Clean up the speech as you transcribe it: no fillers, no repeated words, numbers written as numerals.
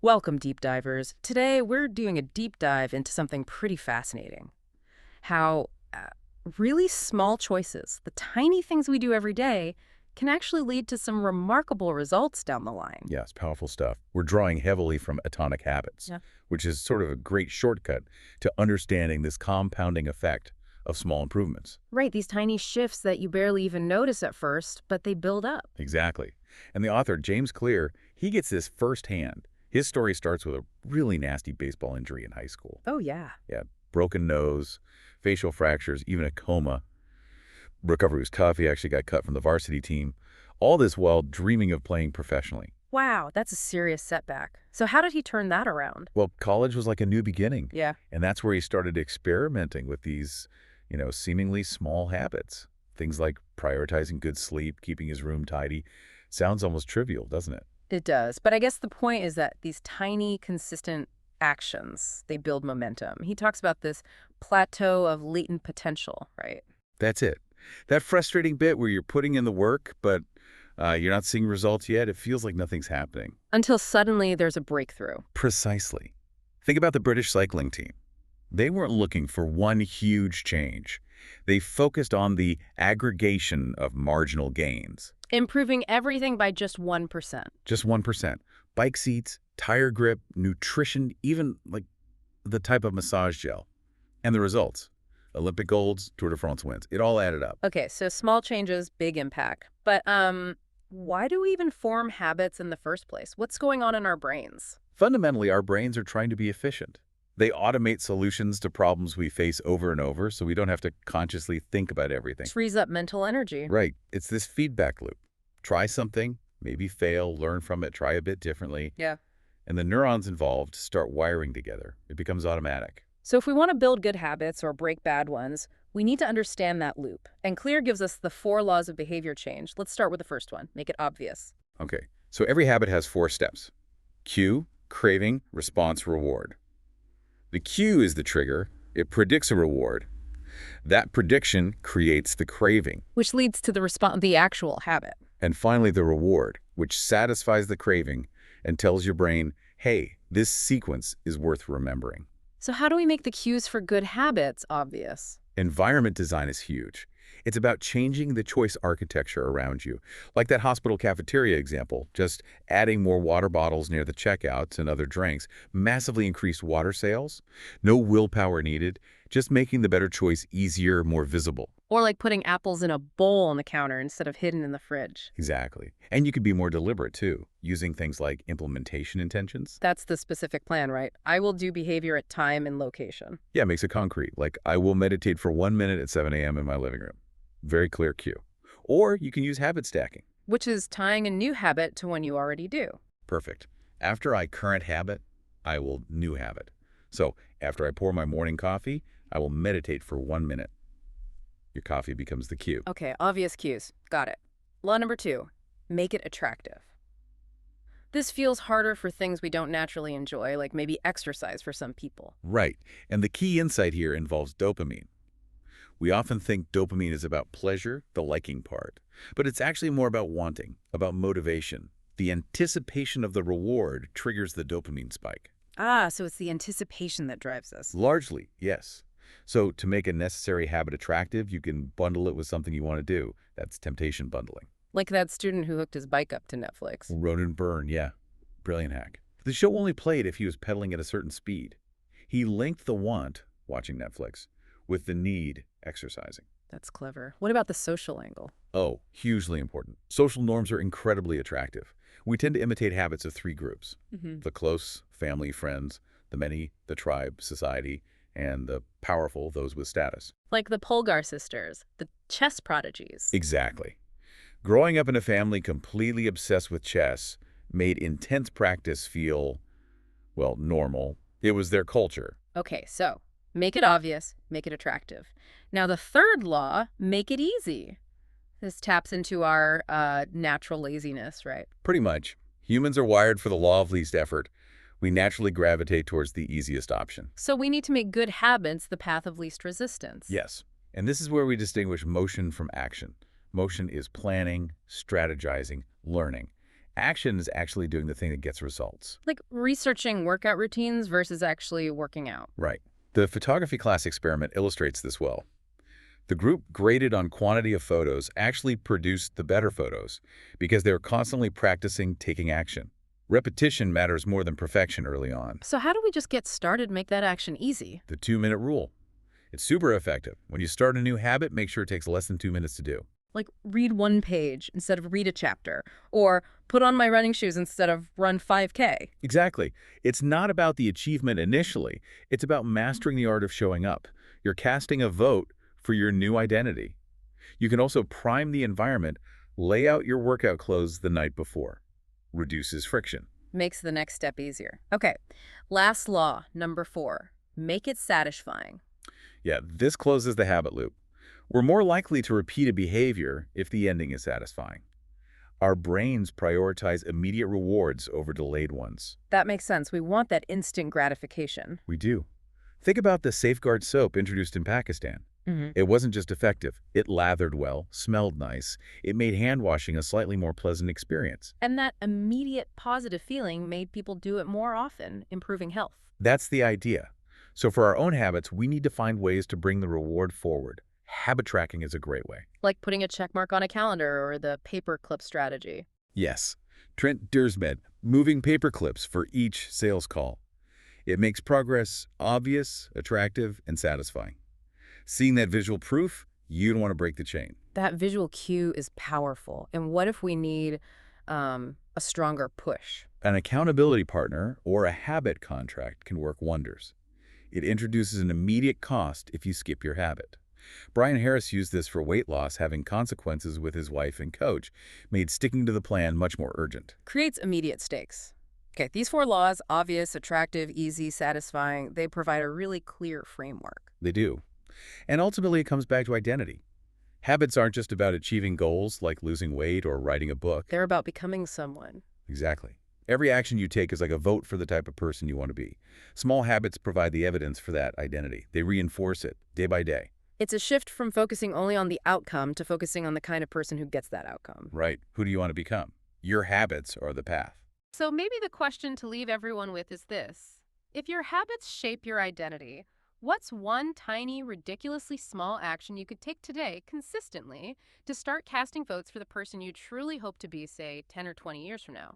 Welcome, deep divers. Today, we're doing a deep dive into something pretty fascinating. How really small choices, the tiny things we do every day, can actually lead to some remarkable results down the line. Yes, powerful stuff. We're drawing heavily from atomic habits, Yeah. which is sort of a great shortcut to understanding this compounding effect of small improvements. Right, these tiny shifts that you barely even notice at first, but they build up. Exactly. And the author, James Clear, he gets this firsthand. His story starts with a really nasty baseball injury in high school. Oh, yeah. Yeah, broken nose, facial fractures, even a coma. Recovery was tough. He actually got cut from the varsity team. All this while dreaming of playing professionally. Wow, that's a serious setback. So how did he turn that around? Well, college was like a new beginning. Yeah. And that's where he started experimenting with these, seemingly small habits. Things like prioritizing good sleep, keeping his room tidy. Sounds almost trivial, doesn't it? It does. But I guess the point is that these tiny, consistent actions, they build momentum. He talks about this plateau of latent potential, right? That's it. That frustrating bit where you're putting in the work, but you're not seeing results yet, it feels like nothing's happening. Until suddenly there's a breakthrough. Precisely. Think about the British cycling team. They weren't looking for one huge change. They focused on the aggregation of marginal gains. Improving everything by just 1%. Just 1%. Bike seats, tire grip, nutrition, even like the type of massage gel. And the results. Olympic golds, Tour de France wins. It all added up. Okay, so small changes, big impact. But why do we even form habits in the first place? What's going on in our brains? Fundamentally, our brains are trying to be efficient. They automate solutions to problems we face over and over, so we don't have to consciously think about everything. It frees up mental energy. Right. It's this feedback loop. Try something, maybe fail, learn from it, try a bit differently. Yeah. And the neurons involved start wiring together. It becomes automatic. So if we want to build good habits or break bad ones, we need to understand that loop. And Clear gives us the 4 laws of behavior change. Let's start with the first one. Make it obvious. Okay. So every habit has 4 steps. Cue, craving, response, reward. The cue is the trigger. It predicts a reward. That prediction creates the craving. Which leads to the actual habit. And finally, the reward, which satisfies the craving and tells your brain, hey, this sequence is worth remembering. So how do we make the cues for good habits obvious? Environment design is huge. It's about changing the choice architecture around you. Like that hospital cafeteria example, just adding more water bottles near the checkouts and other drinks, massively increased water sales. No willpower needed, just making the better choice easier, more visible. Or like putting apples in a bowl on the counter instead of hidden in the fridge. Exactly. And you can be more deliberate too, using things like implementation intentions. That's the specific plan, right? I will do behavior at time and location. Yeah, it makes it concrete. Like, I will meditate for 1 minute at 7 a.m. in my living room. Very clear cue. Or you can use habit stacking. Which is tying a new habit to one you already do. Perfect. After I current habit, I will new habit. So after I pour my morning coffee, I will meditate for 1 minute. Your coffee becomes the cue. Okay, obvious cues. Got it. Law number 2, make it attractive. This feels harder for things we don't naturally enjoy, like maybe exercise for some people. Right. And the key insight here involves dopamine. We often think dopamine is about pleasure, the liking part. But it's actually more about wanting, about motivation. The anticipation of the reward triggers the dopamine spike. Ah, so it's the anticipation that drives us. Largely, yes. So to make a necessary habit attractive, you can bundle it with something you want to do. That's temptation bundling. Like that student who hooked his bike up to Netflix. Ronan Byrne, yeah. Brilliant hack. The show only played if he was pedaling at a certain speed. He linked the want, watching Netflix, with the need, exercising. That's clever. What about the social angle? Oh, hugely important. Social norms are incredibly attractive. We tend to imitate habits of 3 groups. The close, family, friends, the many, the tribe, society, and the powerful, those with status. Like the Polgar sisters, the chess prodigies. Exactly. Growing up in a family completely obsessed with chess made intense practice feel, well, normal. It was their culture. Okay, so make it obvious, make it attractive. Now the third law, make it easy. This taps into our natural laziness, right? Pretty much. Humans are wired for the law of least effort. We naturally gravitate towards the easiest option. So we need to make good habits the path of least resistance. Yes. And this is where we distinguish motion from action. Motion is planning, strategizing, learning. Action is actually doing the thing that gets results. Like researching workout routines versus actually working out. Right. The photography class experiment illustrates this well. The group graded on quantity of photos actually produced the better photos because they were constantly practicing taking action. Repetition matters more than perfection early on. So how do we just get started, make that action easy? The 2-minute rule. It's super effective. When you start a new habit, make sure it takes less than 2 minutes to do. Like read one page instead of read a chapter, or put on my running shoes instead of run 5K. Exactly. It's not about the achievement initially. It's about mastering the art of showing up. You're casting a vote for your new identity. You can also prime the environment, lay out your workout clothes the night before. Reduces friction. Makes the next step easier. Okay, last law, number 4. Make it satisfying. Yeah, this closes the habit loop. We're more likely to repeat a behavior if the ending is satisfying. Our brains prioritize immediate rewards over delayed ones. That makes sense. We want that instant gratification. We do. Think about the Safeguard soap introduced in Pakistan. It wasn't just effective. It lathered well, smelled nice. It made hand washing a slightly more pleasant experience. And that immediate positive feeling made people do it more often, improving health. That's the idea. So for our own habits, we need to find ways to bring the reward forward. Habit tracking is a great way. Like putting a check mark on a calendar or the paperclip strategy. Yes. Trent Dursmed, moving paper clips for each sales call. It makes progress obvious, attractive, and satisfying. Seeing that visual proof, you don't want to break the chain. That visual cue is powerful. And what if we need a stronger push? An accountability partner or a habit contract can work wonders. It introduces an immediate cost if you skip your habit. Brian Harris used this for weight loss, having consequences with his wife and coach, made sticking to the plan much more urgent. Creates immediate stakes. Okay, these 4 laws, obvious, attractive, easy, satisfying, they provide a really clear framework. They do. And ultimately, it comes back to identity. Habits aren't just about achieving goals like losing weight or writing a book. They're about becoming someone. Exactly. Every action you take is like a vote for the type of person you want to be. Small habits provide the evidence for that identity. They reinforce it day by day. It's a shift from focusing only on the outcome to focusing on the kind of person who gets that outcome. Right. Who do you want to become? Your habits are the path. So maybe the question to leave everyone with is this. If your habits shape your identity, what's one tiny, ridiculously small action you could take today consistently to start casting votes for the person you truly hope to be, say, 10 or 20 years from now?